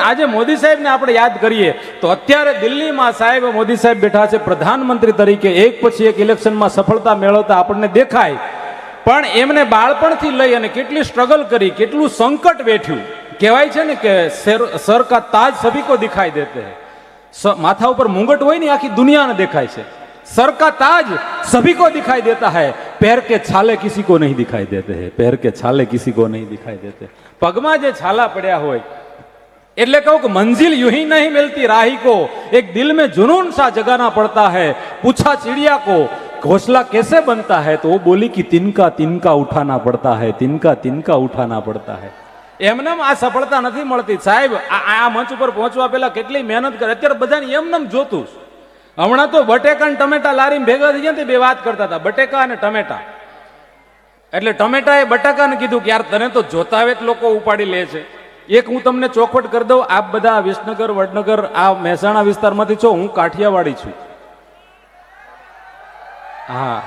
આજે મોદી સાહેબને આપણે યાદ કરીએ તો અત્યારે દિલ્હીમાં સાહેબ મોદી સાહેબ બેઠા છે પ્રધાનમંત્રી તરીકે, એક પછી એક ઇલેક્શનમાં સફળતા મેળવતા આપણને દેખાય. પણ એમને બાળપણથી લઈ અને કેટલી સ્ટ્રગલ કરી, કેટલું સંકટ વેઠ્યું. કહેવાય છે ને કે સર કા તાજ સભી કો દિખાઈ દેતે હૈ. માથા ઉપર મુંગટ હોય ને આખી દુનિયાને દેખાય છે. सर का ताज सभी को दिखाई देता है, पैर के छाले किसी को नहीं दिखाई देते हैं. पैर के छाले किसी को नहीं दिखाई देते. पगમાં જે છાલા પડ્યા હોય એટલે કહું કે મંजिल यूं ही नहीं मिलती राही को, एक दिल में जुनून सा जगाना पड़ता है. पूछा चिड़िया को घोंसला कैसे बनता है, तो वो बोली कि तिनका तिनका उठाना पड़ता है, तिनका तिनका उठाना पड़ता है. એમનેમ આ સફળતા નથી મળતી સાહેબ. આ મંચ ઉપર પહોંચવા પહેલા કેટલી મહેનત કરે. અત્યારે બધાને એમનેમ જોતું. હમણાં તો બટેકા અને ટમેટા લારીમાં ભેગા થઈ ગયા બે વાત કરતા હતા, બટેકા અને ટમેટા. એટલે ટમેટાએ બટાકાને કીધું કે યાર તને તો જોતા આવે લોકો ઉપાડી લે છે. એક હું તમને ચોખવટ કરી દઉં, આપ બધા વિસનગર વડનગર આ મહેસાણા વિસ્તારમાંથી છો, હું કાઠિયાવાડી છું. હા,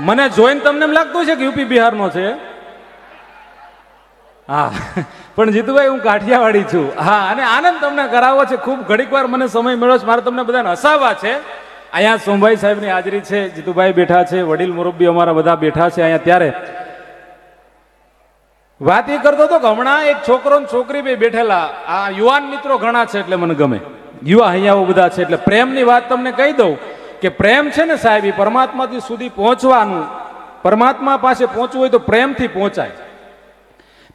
મને જોઈને તમને એમ લાગતું છે કે યુપી બિહારનો છે. હા, પણ જીતુભાઈ હું કાઠિયાવાડી છું. હા, અને આનંદ તમને કરાવવો છે. ખૂબ ઘડીક વાર મને સમય મળ્યો છે, મારે તમને બધાને હસાવવા છે. અહીંયા સોમભાઈ સાહેબની હાજરી છે, જીતુભાઈ બેઠા છે, વડીલ મુરબ્બી અમારા બધા બેઠા છે અહીંયા. ત્યારે વાત એ કરતો હતો કે હમણાં એક છોકરો ને છોકરી બે બેઠેલા, આ યુવાન મિત્રો ઘણા છે એટલે મને ગમે, યુવા હૈયાઓ બધા છે. એટલે પ્રેમની વાત તમને કહી દઉં કે પ્રેમ છે ને સાહેબ, એ પરમાત્મા સુધી પહોંચવાનું, પરમાત્મા પાસે પહોંચવું હોય તો પ્રેમથી પહોંચાય.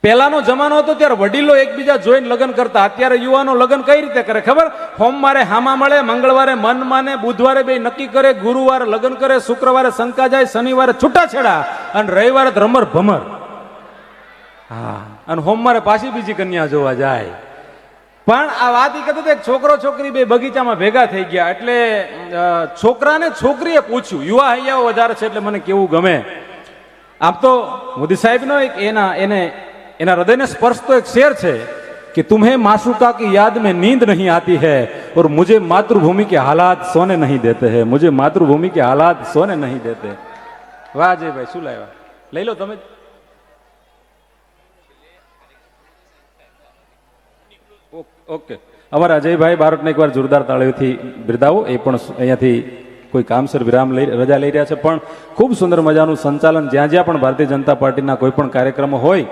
પહેલાનો જમાનો હતો ત્યારે વડીલો એકબીજા જોઈને લગ્ન કરતા. અત્યારે યુવાનો લગ્ન કઈ રીતે કરે ખબર? સોમવારે હામા મળે, મંગળવારે મન માને, બુધવારે બે નક્કી કરે, ગુરુવારે લગ્ન કરે, શુક્રવારે શંકા જાય, શનિવારે છૂટાછેડા અને રવિવારે રમર ભમર. હા, અને સોમવારે પાછી બીજી કન્યા જોવા જાય. પણ આ વાત એ કહેતો એક છોકરો છોકરી બે બગીચામાં ભેગા થઈ ગયા. એટલે છોકરાને છોકરીએ પૂછ્યું, યુવા હૈયાઓ વધારે છે એટલે મને કેવું ગમે. આમ તો મોદી સાહેબનો એક એના હૃદયને સ્પર્શ તો એક શેર છે कि तुम्हें माशूका की याद में नींद नहीं आती है और मुझे मातृभूमि के हालात सोने नहीं देते हैं, मुझे मातृभूमि के हालात सोने नहीं देते. वाह जय भाई, શું લાવ્યા? લઈ લો તમે. ઓકે, અમારા અજયભાઈ બારોટને એકવાર જોરદાર તાળીઓથી બિરદાવો. એ પણ અહીંયાથી કોઈ કામસર વિરામ લઈ રજા લઈ રહ્યા છે, પણ ખૂબ સુંદર મજાનું સંચાલન. જ્યાં જ્યાં પણ ભારતીય જનતા પાર્ટીના કોઈ પણ કાર્યક્રમો હોય,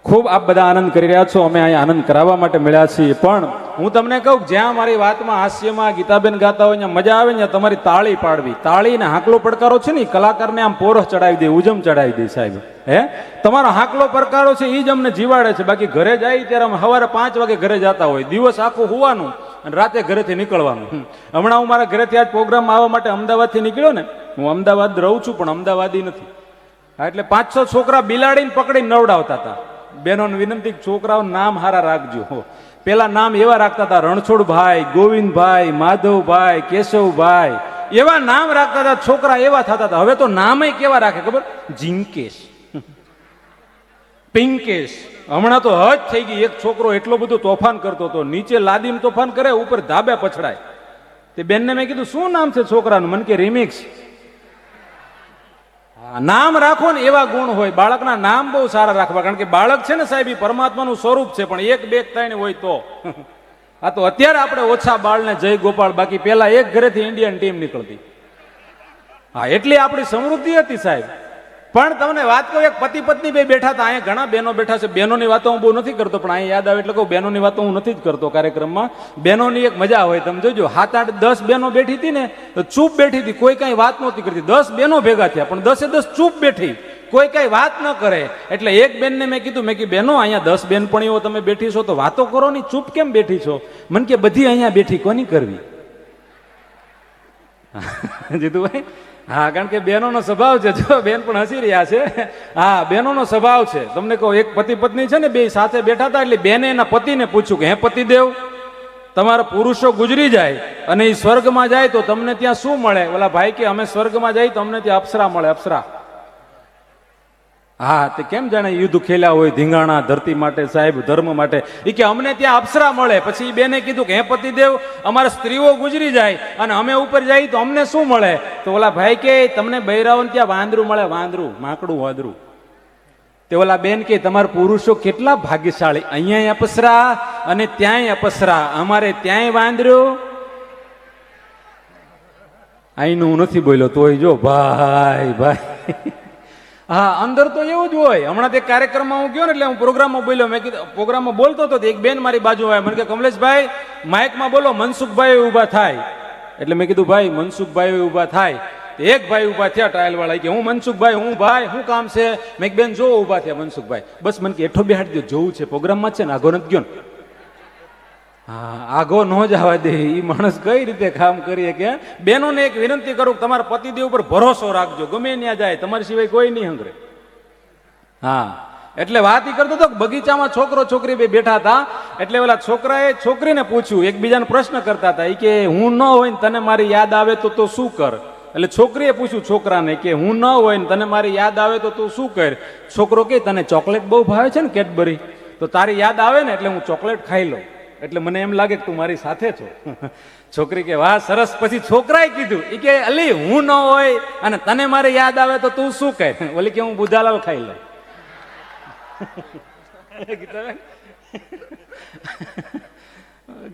ખૂબ આપ બધા આનંદ કરી રહ્યા છો. અમે અહીંયા આનંદ કરાવવા માટે મળ્યા છીએ. પણ હું તમને કહું, જ્યાં મારી વાતમાં હાસ્યમાં ગીતાબેન ગાતા હોય, ત્યાં મજા આવે ને તમારી તાળી પાડવી. તાળીને હાંકલો પડકારો છે ને કલાકારને આમ પોરસ ચડાવી દે, ઉજમ ચડાવી દે સાહેબ. હે, તમારો હાંકલો પડકારો છે એ જ અમને જીવાડે છે. બાકી ઘરે જાય ત્યારે અમે સવારે 5 વાગે ઘરે જતા હોય, દિવસ આખું હોવાનું અને રાતે ઘરેથી નીકળવાનું. હમણાં હું મારા ઘરેથી આજ પ્રોગ્રામ આવવા માટે અમદાવાદથી નીકળ્યો ને, હું અમદાવાદ રહું છું પણ અમદાવાદી નથી. એટલે 5-6 છોકરા બિલાડીને પકડીને નવડાવતા હતા. બહેનોને વિનંતી, છોકરાઓ નામ હારા રાખજો. પેલા નામ એવા રાખતા હતા, રણછોડભાઈ, ગોવિંદભાઈ, માધવભાઈ, કેશવભાઈ, એવા નામ રાખતા હતા. છોકરા એવા થતા હતા. હવે તો નામે કેવા રાખે ખબર? જિંકેશ, પિંકેશ. હમણાં તો હજ થઈ ગઈ. એક છોકરો એટલો બધો તોફાન કરતો હતો, નીચે લાદીમ તોફાન કરે, ઉપર ધાબે પછડાય. તે બેનને મેં કીધું શું નામ છે છોકરાનું? મને કે રિમિક્સ. નામ રાખો ને એવા ગુણ હોય. બાળકના નામ બહુ સારા રાખવા, કારણ કે બાળક છે ને સાહેબ એ પરમાત્માનું સ્વરૂપ છે. પણ 1, 2, 3 હોય તો આ તો અત્યારે આપણે ઓછા બાળને જય ગોપાળ. બાકી પેલા એક ઘરેથી ઇન્ડિયન ટીમ નીકળતી. હા, એટલી આપણી સમૃદ્ધિ હતી સાહેબ. પણ તમને વાત કહું, એક પતિ પત્ની બે બેઠા હતા. અહીંયા ઘણા બહેનો બેઠા છે. બહેનોની વાતો હું બહુ નથી કરતો, પણ અહીંયા યાદ આવે એટલે કહું, બહેનોની વાતો હું નથી જ કરતો કાર્યક્રમમાં. બહેનોની એક મજા હોય. તમે જોજો, 7, 8, 10 બહેનો બેઠી હતી ને, તો ચૂપ બેઠી હતી, કોઈ કઈ વાત નહોતી કરતી. 10 બહેનો ભેગા થયા, પણ 10 ચૂપ બેઠી, કોઈ કઈ વાત ન કરે. એટલે એક બેનને મેં કીધું, બહેનો અહીંયા 10 બેનપણીઓ તમે બેઠી છો તો વાતો કરો ની, ચૂપ કેમ બેઠી છો? મને કે બધી અહીંયા બેઠી, કોની કરવી? જીતુભાઈ, હા, કારણ કે બહેનોનો સ્વભાવ છે. જો બેન પણ હસી રહ્યા છે. હા, બહેનોનો સ્વભાવ છે. તમને કહું, એક પતિ પત્ની છે ને, બે સાથે બેઠા હતા. એટલે બેને એના પતિને પૂછ્યું કે હે પતિદેવ, તમારા પુરુષો ગુજરી જાય અને એ સ્વર્ગમાં જાય તો તમને ત્યાં શું મળે? ઓલા ભાઈ કે અમે સ્વર્ગમાં જાય તો અમને ત્યાં અપ્સરા મળે, અપ્સરા. હા, તે કેમ જાણે યુદ્ધ ખેલ્યા હોય ધીંગાણા ધરતી માટે સાહેબ, ધર્મ માટે. એ કે અમને ત્યાં અપ્સરા મળે. પછી બેને કીધું કે હે પતિદેવ, અમારા સ્ત્રીઓ ગુજરી જાય અને અમે ઉપર જાય તો અમને શું મળે? તો ઓલા ભાઈ કે તમને બૈરાઓને ત્યાં વાંદરું મળે, વાંદરું, માકડું, વાંદરું. તે ઓલા બેન કે તમારા પુરુષો કેટલા ભાગ્યશાળી, અહીંયા અપ્સરા અને ત્યાંય અપસરા, અમારે ત્યાંય વાંદર્યું. અહીંનું હું નથી બોલ્યો તોય જો ભાઈ ભાઈ. હા, અંદર તો એવું જ હોય. હમણાં તે કાર્યક્રમમાં હું ગયો ને એટલે હું પ્રોગ્રામમાં બોલ્યો. મેં કીધું પ્રોગ્રામમાં બોલતો હતો, એક બેન મારી બાજુ આવ્યા, મને કે કમલેશભાઈ માઇકમાં બોલો, મનસુખભાઈ ઊભા થાય. એટલે મેં કીધું ભાઈ મનસુખભાઈ ઊભા થાય. એક ભાઈ ઊભા થયા ટ્રાયલ વાળા, કે હું મનસુખભાઈ, હું ભાઈ, શું કામ છે? મેં બેન જો ઊભા થયા મનસુખભાઈ. બસ મને કે એઠો બેહાડી દો, જોવું છે પ્રોગ્રામમાં છે ને, આગો નથી ગયો ને. હા, આગો ન જવા દે એ માણસ કઈ રીતે કામ કરીએ. કે બેનોને એક વિનંતી કરું, તમારા પતિદેવ ઉપર ભરોસો રાખજો, ગમે ત્યાં જાય તમારી સિવાય કોઈ નહીં હંગરે. હા, એટલે વાત ઈ કરતો હતો, બગીચામાં છોકરો છોકરી બે બેઠા હતા. એટલે ઓલા છોકરાએ છોકરીને પૂછ્યું, એકબીજાને પ્રશ્ન કરતા હતા, એ કે હું ન હોય ને તને મારી યાદ આવે તો શું કર? એટલે છોકરીએ પૂછ્યું છોકરાને કે હું ન હોય ને તને મારી યાદ આવે તો તું શું કર? છોકરો કે તને ચોકલેટ બહુ ભાવે છે ને, કેડબરી, તો તારી યાદ આવે ને એટલે હું ચોકલેટ ખાઈ લઉં, એટલે મને એમ લાગે કે તું મારી સાથે છો. છોકરી કે વાહ સરસ. પછી છોકરાએ કીધું, એ કે અલી હું ન હોય અને તને મારી યાદ આવે તો તું શું કહે? ઓલી કે હું બુધાલાલ ખાઈ લઉં. ગીતાબેન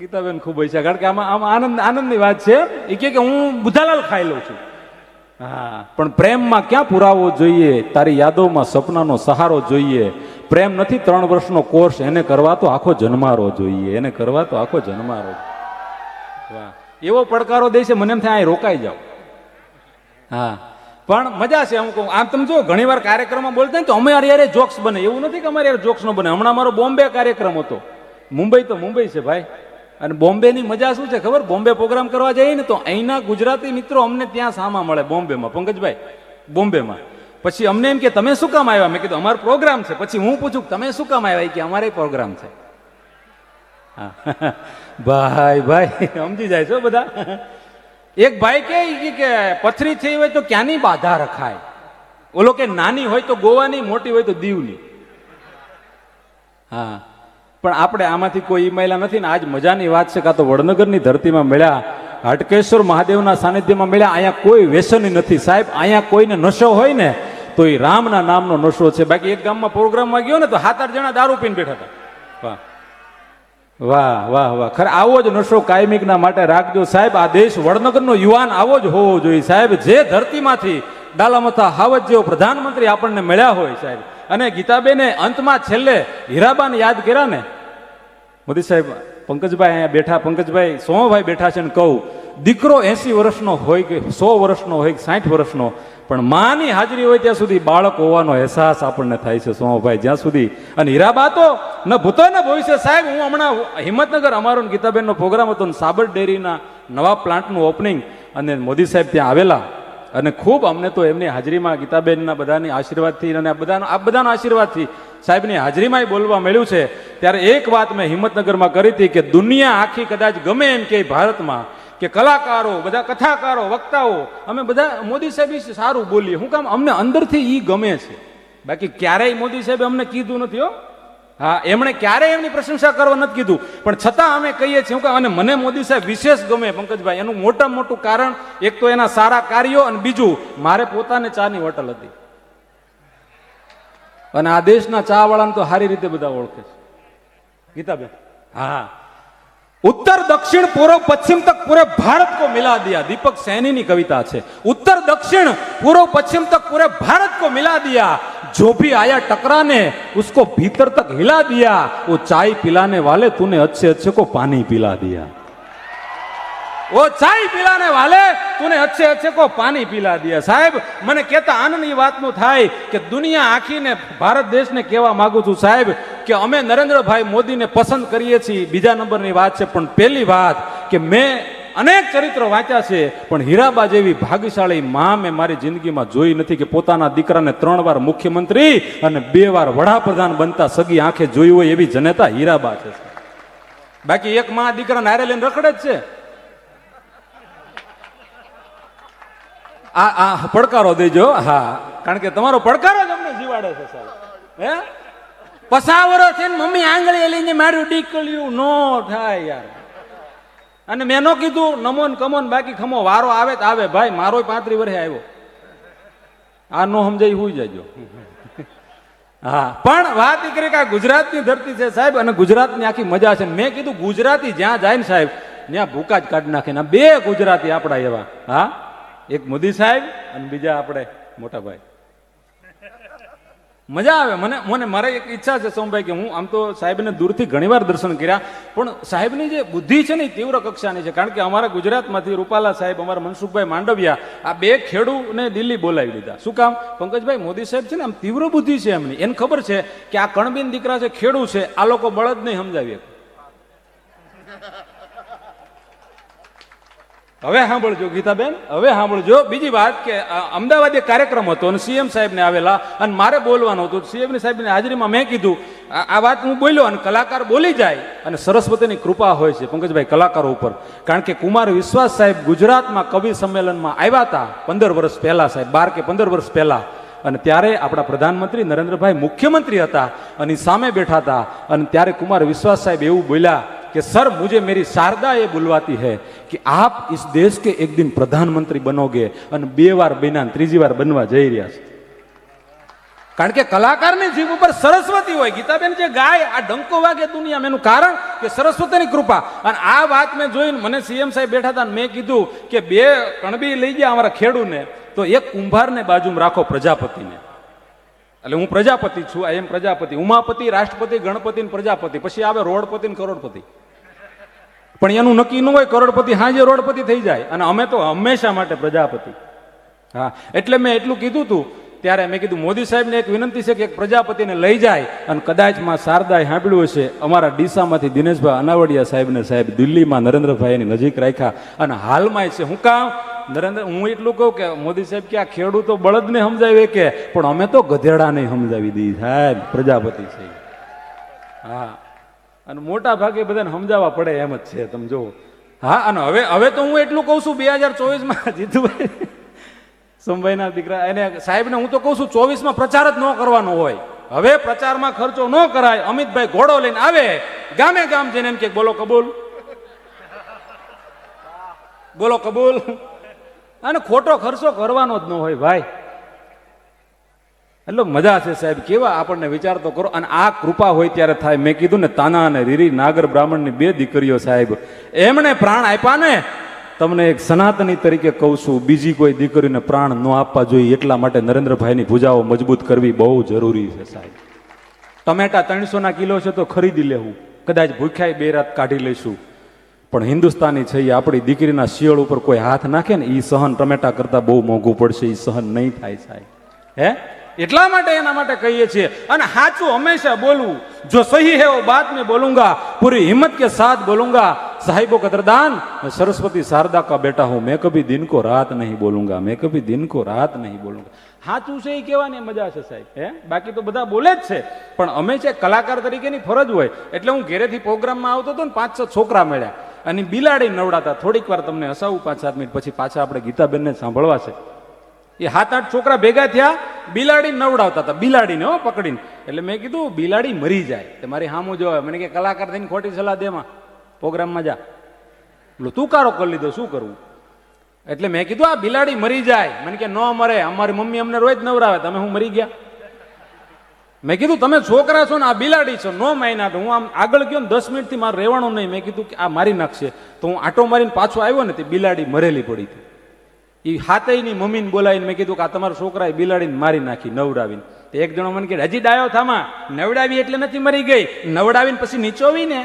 ગીતાબેન ખૂબ હોય છે, કારણ કે આમાં આનંદની વાત છે. એ કે હું બુધાલાલ ખાઈ લઉં છું. હા, પણ પ્રેમમાં ક્યાં પુરાવો જોઈએ? તારી યાદોમાં સપનાનો સહારો જોઈએ. પ્રેમ નથી 3 વર્ષનો કોર્સ, એને કરવા તો આખો જન્મારો જોઈએ, એને કરવા તો આખો જન્મારો. વાહ, એવો પડકારો દે છે, મને એમ થાય અહીં રોકાઈ જાવ. હા, પણ મજા છે. અમુક આમ તમે જો ઘણી વાર કાર્યક્રમમાં બોલતા ને તો અમારે યાર જોક્સ બને, એવું નથી કે અમારે યાર જોક્સ ન બને. હમણાં મારો બોમ્બે કાર્યક્રમ હતો. મુંબઈ તો મુંબઈ છે ભાઈ, અને બોમ્બેની મજા શું છે ખબર? બોમ્બે પ્રોગ્રામ કરવા જઈએ ને તો અહીંના ગુજરાતી મિત્રો અમને ત્યાં સામા મળે બોમ્બેમાં. પંકજભાઈ બોમ્બેમાં પછી અમને એમ કે તમે શું કામ આવ્યા? મેં કીધું અમારો પ્રોગ્રામ છે. પછી હું પૂછું તમે શું કામ આવ્યા? કે અમારે પ્રોગ્રામ છે. હા ભાઈ ભાઈ સમજી જાય છો બધા. એક ભાઈ કે પથરી થઈ હોય તો ક્યાંની બાધા રખાય? ઓલો કે નાની હોય તો ગોવાની, મોટી હોય તો દીવની. હા, પણ આપણે આમાંથી કોઈ ઈમાયલા નથી ને. આજ મજાની વાત છે, કાં તો વડનગરની ધરતીમાં મળ્યા, હાટકેશ્વર મહાદેવના સાનિધ્યમાં મળ્યા. અહીંયા કોઈ વ્યસની નથી સાહેબ. અહીંયા કોઈને નશો હોય ને તો એ રામના નામનો નશો છે. બાકી એક ગામમાં પ્રોગ્રામમાં ગયો ને તો 7-8 જણા દારૂ પીને બેઠા હતા. વાહ વાહ વાહ વાહ, ખરે આવો જ નશો કાયમિકના માટે રાખજો સાહેબ. આ દેશ વડનગરનો યુવાન આવો જ હોવો જોઈએ સાહેબ. જે ધરતીમાંથી ડાલામથા હાવજ જેવો પ્રધાનમંત્રી આપણને મળ્યા હોય સાહેબ. અને ગીતાબેને અંતમાં છેલ્લે હીરાબાને યાદ કર્યા ને. મોદી સાહેબ, પંકજભાઈ અહીંયા બેઠા, પંકજભાઈ સોમભાઈ બેઠા છે ને કહું, દીકરો 80 વર્ષનો હોય કે 100 વર્ષનો હોય કે 60 વર્ષનો, પણ માની હાજરી હોય ત્યાં સુધી બાળક હોવાનો અહેસાસ આપણને થાય છે સોમભાઈ, જ્યાં સુધી. અને હીરાબા તો ન ભૂતો ને ભવિષ્ય સાહેબ. હું હમણાં હિંમતનગર અમારો ગીતાબેનનો પ્રોગ્રામ હતો, સાબર ડેરીના નવા પ્લાન્ટનું ઓપનિંગ, અને મોદી સાહેબ ત્યાં આવેલા. અને ખૂબ અમને તો એમની હાજરીમાં ગીતાબેનના બધાની આશીર્વાદથી અને આ બધાના આશીર્વાદથી સાહેબની હાજરીમાં બોલવા મળ્યું છે. ત્યારે એક વાત મેં હિંમતનગરમાં કરી હતી કે દુનિયા આખી કદાચ ગમે એમ કે ભારતમાં કે કલાકારો, બધા કથાકારો, વક્તાઓ, અમે બધા મોદી સાહેબ વિશે સારું બોલીએ. શું કામ? અમને અંદરથી ઈ ગમે છે. બાકી ક્યારેય મોદી સાહેબે અમને કીધું નથી હો. હા, એમણે ક્યારેય એમની પ્રશંસા કરવા નથી કીધું, પણ છતાં અમે કહીએ છીએ. અને મને મોદી સાહેબ વિશેષ ગમે પંકજભાઈ. એનું મોટામાં મોટું કારણ એક તો એના સારા કાર્યો, અને બીજું મારે પોતાને ચાની હોટલ હતી, અને આ દેશના ચા વાળાને તો સારી રીતે બધા ઓળખે છે ગીતાબેન. હા, उत्तर दक्षिण पूर्व पश्चिम तक पूरे भारत को मिला दिया. दीपक सैनी की कविता है. उत्तर दक्षिण पूर्व पश्चिम तक पूरे भारत को मिला दिया. जो भी आया टकराने उसको भीतर तक हिला दिया. वो चाय पिलाने वाले तूने अच्छे अच्छे को पानी पिला दिया. वो चाय पिलाने वाले तूने अच्छे अच्छे को पानी पिला दिया. साहेब, મને કહેતા આનંદની વાતનું થાય કે દુનિયા આખીને ભારત દેશને કહેવા માંગુ છું સાહેબ કે અમે નરેન્દ્રભાઈ મોદીને પસંદ કરીએ છીએ. બીજા નંબરની વાત છે, પણ પહેલી વાત કે મેં અનેક ચરિત્રો વાંચ્યા છે, પણ હીરાબા જેવી ભાગ્યશાળી માં મેં મારી જિંદગીમાં જોઈ નથી કે પોતાના દીકરાને 3 વાર મુખ્યમંત્રી અને 2 વાર વડાપ્રધાન બનતા સગી આંખે જોઈ હોય એવી જનતા હીરાબા છે. બાકી એક માં દીકરાને હારે લઈને રખડે જ છે. આ પડકારો દેજો. હા, કારણ કે તમારો પડકારો જ અમને જીવાડે છે સાહેબ. હે, 50 વર્ષ છે ને મમ્મી આંગળી લઈને મારું દીકલ્યું નો થાય યાર. અને મેં નો કીધું નમો ને કમો ને બાકી ખમો, વારો આવે તો આવે ભાઈ. મારો 35 વર્ષે આવ્યો. આ નો સમજાય હુઈ જાજો. હા, પણ વાત એ કરી કે આ ગુજરાતની ધરતી છે સાહેબ, અને ગુજરાતની આખી મજા છે. મેં કીધું ગુજરાતી જ્યાં જાય ને સાહેબ ત્યાં ભૂકા જ કાઢી નાખે. ને બે ગુજરાતી આપણા એવા, હા, એક મોદી સાહેબ અને બીજા આપણે મોટા ભાઈ. મજા આવે. મને મારે એક ઈચ્છા છે સોમભાઈ કે હું આમ તો સાહેબને દૂરથી ઘણીવાર દર્શન કર્યા, પણ સાહેબની જે બુદ્ધિ છે ને એ તીવ્ર કક્ષાની છે. કારણ કે અમારા ગુજરાતમાંથી રૂપાલા સાહેબ, અમારા મનસુખભાઈ માંડવિયા, આ બે ખેડૂને દિલ્હી બોલાવી લીધા. શું કામ? પંકજભાઈ, મોદી સાહેબ છે ને આમ તીવ્ર બુદ્ધિ છે એમની. એને ખબર છે કે આ કણબીન દીકરા છે, ખેડૂ છે, આ લોકો બળદ નહીં સમજાવીએ. હવે સાંભળજો ગીતાબેન, હવે સાંભળજો. બીજી વાત કે અમદાવાદ એક કાર્યક્રમ હતો અને સીએમ સાહેબ ને આવેલા અને મારે બોલવાનું હતું. સીએમ સાહેબની હાજરીમાં મેં કીધું આ વાત હું બોલ્યો અને કલાકાર બોલી જાય અને સરસ્વતીની કૃપા હોય છે પંકજભાઈ કલાકારો ઉપર. કારણ કે કુમાર વિશ્વાસ સાહેબ ગુજરાતમાં કવિ સંમેલનમાં આવ્યા હતા 15 વર્ષ પહેલા સાહેબ, 12 કે 15 વર્ષ પહેલા. અને ત્યારે આપણા પ્રધાનમંત્રી નરેન્દ્રભાઈ મુખ્યમંત્રી હતા અને સામે બેઠા હતા. અને ત્યારે કુમાર વિશ્વાસ સાહેબ એવું બોલ્યા कि सर मुझे मेरी शारदा ये बुलवाती है कि आप इस देश के एक दिन प्रधानमंत्री बनोगे. અને 2 વાર બન્યા, ત્રીજી વાર બનવા જઈ રહ્યા છે. કારણ કે કલાકારની જીભ ઉપર સરસ્વતી હોય. ગીતાબેન જે ગાય આ ડંકો વાગે દુનિયામાં, એનું કારણ કે સરસ્વતીની કૃપા. અને આ વાત મેં જોઈને મને સીએમ સાહેબ બેઠા હતા, મેં કીધું કે 2 કણબી લઈ ગયા અમારા ખેડૂને, તો એક કુંભારને બાજુમાં રાખો પ્રજાપતિને. એટલે હું પ્રજાપતિ છું, એમ પ્રજાપતિ, ઉમાપતિ, રાષ્ટ્રપતિ, ગણપતિ, પ્રજાપતિ, પછી આવે રોડપતિ ને કરોડપતિ. પણ એનું નક્કી ન હોય, કરોડપતિ હાજે રોડપતિ થઈ જાય, અને અમે તો હંમેશા માટે પ્રજાપતિ. હા, એટલે મેં એટલું કીધું હતું ત્યારે. મેં કીધું મોદી સાહેબને એક વિનંતી છે કે એક પ્રજાપતિને લઈ જાય. અને કદાચ માં શારદાએ સાંભળ્યું હશે, અમારા ડીસામાંથી દિનેશભાઈ અનાવડિયા સાહેબને સાહેબ દિલ્હીમાં નરેન્દ્રભાઈની નજીક રાખ્યા. અને હાલમાં છે હું કામ નરેન્દ્ર, હું એટલું કહું કે મોદી સાહેબ કે આ ખેડૂતો બળદને સમજાવે કે, પણ અમે તો ગધેડાને સમજાવી દઈએ સાહેબ, પ્રજાપતિ છે. હા, અને મોટા ભાગે બધાને સમજાવવા પડે એમ જ છે, તમે જુઓ. હા, અને હવે તો હું એટલું કહું છું 2024માં જીતુભાઈ સોમભાઈના દીકરા એને સાહેબને હું તો કહું છું 24માં પ્રચાર જ ન કરવાનો હોય. હવે પ્રચારમાં ખર્ચો ન કરાય. અમિતભાઈ ઘોડો લઈને આવે, ગામે ગામ જઈને એમ કે બોલો કબૂલ, બોલો કબૂલ. અને ખોટો ખર્ચો કરવાનો જ ન હોય ભાઈ. એટલે મજા છે સાહેબ, કેવા આપણને વિચાર તો કરો. અને આ કૃપા હોય ત્યારે થાય. મેં કીધું ને, તાના અને રીરી નાગર બ્રાહ્મણની 2 દીકરીઓ સાહેબ, એમણે પ્રાણ આપ્યા ને. તમને એક સનાતની તરીકે કહું છું, બીજી કોઈ દીકરીને પ્રાણ ન આપવા જોઈએ. એટલા માટે નરેન્દ્રભાઈની ભુજાઓ મજબૂત કરવી બહુ જરૂરી છે સાહેબ. ટમેટા 300 કિલો છે તો ખરીદી લેવું, કદાચ ભૂખ્યાય 2 રાત કાઢી લઈશું, પણ હિન્દુસ્તાની છે. આપણી દીકરીના શિયળ ઉપર કોઈ હાથ નાખે ને, એ સહન ટમેટા કરતા બહુ મોંઘું પડશે, એ સહન નહીં થાય સાહેબ. હે, એટલા માટે એના માટે કહીએ છીએ. અને સાચું હંમેશા બોલવું. જો સહી હે વો બાત મેં બોલુંગા, પૂરી હિમ્મત કે સાથ બોલુંગા. સાहिबों कदरदान, मैं सरस्वती शारदा का बेटा हूं, मैं कभी दिन को रात नहीं बोलूंगा, मैं कभी दिन को रात नहीं बोलूंगा. સાચું છે એ કહેવાની મજા છે સાહેબ. હે, બાકી તો બધા બોલે જ છે, પણ અમે છે કલાકાર તરીકેની ફરજ હોય. એટલે હું ઘેરેથી પ્રોગ્રામમાં આવતો હતો ને, 5-6 છોકરા મળ્યા અને બિલાડી નવડાતા. થોડીક વાર તમને હસાવું, 5-7 મિનિટ પછી પાછા આપણે ગીતાબેનને સાંભળવા છે. એ 7-8 છોકરા ભેગા થયા, બિલાડી નવડાવતા હતા, બિલાડીને હો પકડીને. એટલે મેં કીધું બિલાડી મરી જાય તે મારી સામું જોવે. મને કે કલાકાર થઈને ખોટી સલાહ દેમાં, પ્રોગ્રામમાં જા. તું કારો કરી લીધો, શું કરવું? એટલે મેં કીધું આ બિલાડી મરી જાય. મને કે ન મરે, અમારી મમ્મી અમને રોજ નવરાવે, તમે હું મરી ગયા? મેં કીધું તમે છોકરા છો ને, આ બિલાડી છો, નો માયના. હું આમ આગળ ગયો ને 10 મિનિટથી મારે રહેવાનું નહીં. મેં કીધું કે આ મારી નાખશે. તો હું આટો મારીને પાછો આવ્યો ને, તે બિલાડી મરેલી પડી હતી. એ હાથેયની મમ્મીને બોલાવીને મેં કીધું કે આ તમારા છોકરાએ બિલાડીને મારી નાખી નવડાવીને. તે એક જણો મને કે હજી ડાયો થામા, નવડાવી એટલે નથી મરી ગઈ, નવડાવીને પછી નીચોવીને.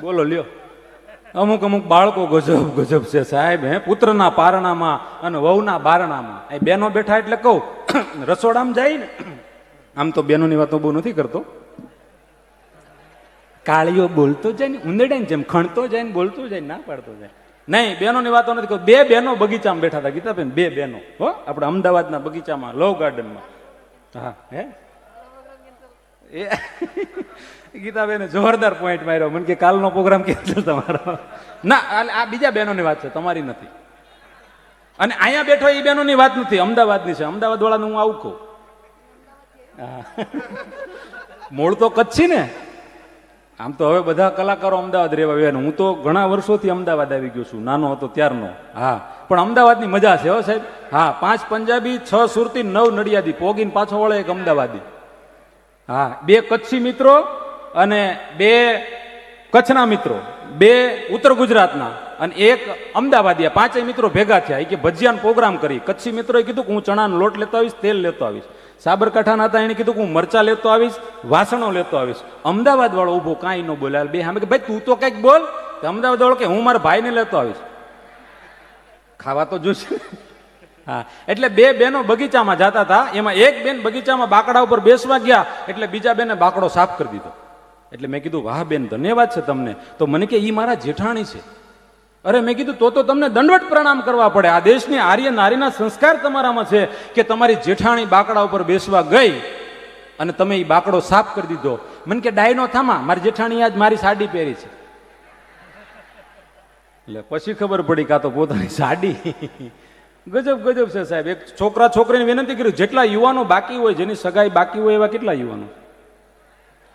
બોલો લ્યો, અમુક બાળકો ગજબ ગજબ છે સાહેબ. હે, પુત્રના પારણામાં અને વહુના બારણામાં. એ બેનો બેઠા એટલે કહું, રસોડામાં જાય ને, આમ તો બેનોની વાતો બહુ નથી કરતો, કાળીઓ બોલતો જાય ને, ઉંદરડાની જેમ ખણતો જાય ને, બોલતો જાય, ના પાડતો જાય. નહીં, બેનોની વાતો નથી કરતો. 2 બહેનો બગીચામાં બેઠા હતા ગીતાબેન, 2 બહેનો હો, આપણે અમદાવાદના બગીચામાં, લવ ગાર્ડનમાં. હા, હે, એ ગીતાબેને જોરદાર પોઈન્ટ માર્યો. મને કે કાલનો પ્રોગ્રામ કેટલો તમારો? ના, આ બીજા બહેનોની વાત છે, તમારી નથી. અને અહીંયા બેઠો એ બહેનોની વાત નથી, અમદાવાદની છે. અમદાવાદ વાળાનું હું આવું કહું. મૂળ તો કચ્છી ને. આમ તો હવે બધા કલાકારો અમદાવાદ રહેવા આવ્યા ને હું તો ઘણા વર્ષોથી અમદાવાદ આવી ગયો છું, નાનો હતો ત્યારનો. હા, પણ અમદાવાદની મજા છે હો સાહેબ. હા, 5 પંજાબી, 6 સુરતી, 9 નડિયાદી, પોગીને પાછો વળે એક અમદાવાદી. હા, 2 કચ્છી મિત્રો અને 2 કચ્છના મિત્રો, 2 ઉત્તર ગુજરાતના અને 1 અમદાવાદી. 5 મિત્રો ભેગા થયા. એ કે ભજીયાનો પ્રોગ્રામ કરી. કચ્છી મિત્રોએ કીધું કે હું ચણાનો લોટ લેતો આવીશ, તેલ લેતો આવીશ. સાબરકાંઠાના હતા એને કીધું કે હું મરચા લેતો આવીશ, વાસણો લેતો આવીશ. અમદાવાદ વાળો ઉભો કાંઈ ન બોલે. બે સામે કે ભાઈ તું તો કંઈક બોલ. અમદાવાદ વાળો કે હું મારા ભાઈને લેતો આવીશ. ખાવા તો જોશે. હા, એટલે 2 બહેનો બગીચામાં જતા હતા. એમાં એક બેન બગીચામાં બાકડા ઉપર બેસવા ગયા એટલે બીજા બેને બાકડો સાફ કરી દીધો. એટલે મેં કીધું વાહ બેન, ધન્યવાદ છે તમને. તો મને કે ઈ મારા જેઠાણી છે. અરે મેં કીધું તો તમને દંડવત પ્રણામ કરવા પડે. આ દેશની આર્ય નારીના સંસ્કાર તમારામાં છે કે તમારી જેઠાણી બાકડા ઉપર બેસવા ગઈ અને તમે એ બાકડો સાફ કરી દીધો. મને કે ડાયનો થામા, મારી જેઠાણી આજ મારી સાડી પહેરી છે. એટલે પછી ખબર પડી કે આ તો પોતાની સાડી. ગજબ ગજબ છે સાહેબ. એક છોકરા છોકરીને વિનંતી કરી, જેટલા યુવાનો બાકી હોય, જેની સગાઈ બાકી હોય એવા કેટલા યુવાનો.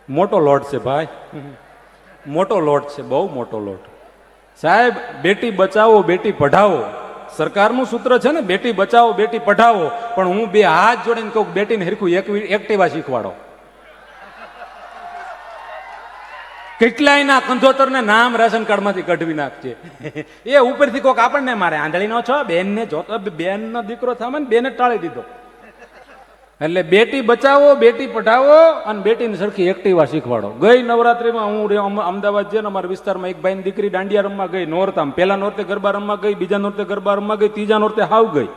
મોટો લોટ છે ભાઈ, મોટો લોટ છે, બહુ મોટો લોટ સાહેબ. બેટી બચાવો બેટી પઢાવો સરકારનું સૂત્ર છે ને, બેટી બચાવો બેટી પઢાવો. પણ હું 2 હાથ જોડીને કહું, બેટીને હરખું એક્ટિવા શીખવાડો. કેટલાયના કંધોતરને નામ રેશન કાર્ડમાંથી કઢવી નાખશે. એ ઉપરથી કોક આપણને મારે આંધળીનો છો, બેનને જોતો, બેનનો દીકરો થામે ને બેને ટાળી દીધો. એટલે બેટી બચાવો બેટી પઢાવો અને બેટીને સરખી એક્ટિવા શીખવાડો. ગઈ નવરાત્રીમાં હું અમદાવાદ છે ને, અમારા વિસ્તારમાં એક ભાઈની દીકરી દાંડિયા રમવા ગઈ. નોરતામ પહેલા નોરતે ગરબા રમવા ગઈ, બીજા નોરતે ગરબા રમવા ગઈ, ત્રીજા નોરતે હાવ ગઈ.